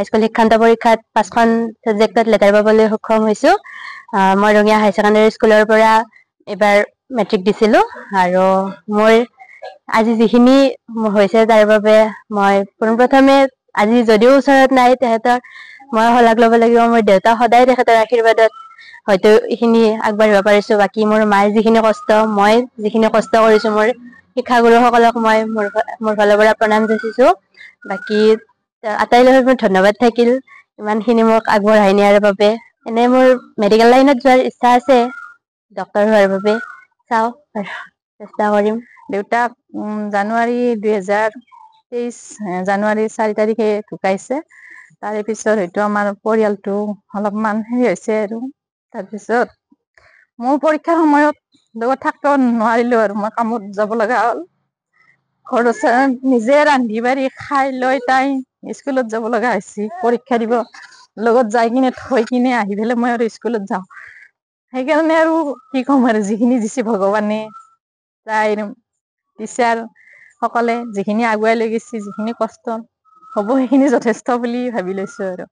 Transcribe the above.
High school শিক্ষান্ত পৰীক্ষাত 5খন সাবজেক্টত letter পাবলৈ সক্ষম হৈছো। মই ৰঙিয়া হাই ছেকেণ্ডাৰী স্কুলৰ পৰা এবাৰ মেট্ৰিক দিছিলো আৰু মোৰ আজি যিখিনি হৈছে তাৰ বাবে মই পোনপ্ৰথমে আজি যদিও ওচৰত নাই তেখেতৰ মই শলাগ ল'ব লাগিব। মোৰ দেউতা সদায় তেখেতৰ আশীৰ্বাদত হয়তো এইখিনি আগবাঢ়িব পাৰিছো। বাকী মোৰ মায়ে যিখিনি কষ্ট, মই যিখিনি কষ্ট কৰিছো, মোৰ শিক্ষাগুৰুসকলক মই মোৰ ফালৰ পৰা প্ৰণাম যাচিছো। বাকী আটাইলৈ মোৰ ধন্যবাদ থাকিল ইমানখিনি মোক আগবঢ়াই নিয়াৰ বাবে। এনে মোৰ মেডিকেল লাইনত যোৱাৰ ইচ্ছা আছে, ডক্তৰ হোৱাৰ বাবে। চাওঁ আৰু চেষ্টা কৰিম। দেউতাক জানুৱাৰী 2023 জানুৱাৰী 4 তাৰিখে ঢুকাইছে। তাৰে পিছত হয়তো আমাৰ পৰিয়ালটো অলপমান হেৰি হৈছে আৰু তাৰপিছত মোৰ পৰীক্ষাৰ সময়ত লগত থাকিব নোৱাৰিলো আৰু মই কামত যাব লগা হ'ল। ঘৰত নিজে ৰান্ধি বাঢ়ি খাই লৈ তাই স্কুলত যাব লগা হৈছে পৰীক্ষা দিব। লগত যাই কিনে থৈ কিনে আহি পেলাই মই আৰু স্কুলত যাওঁ। সেইকাৰণে আৰু কি ক'ম আৰু যিখিনি দিছে ভগৱানে, তাইৰ টিচাৰ সকলে যিখিনি আগুৱাই লৈ গৈছে, যিখিনি কষ্ট হ'ব সেইখিনি যথেষ্ট বুলি ভাবি লৈছো আৰু।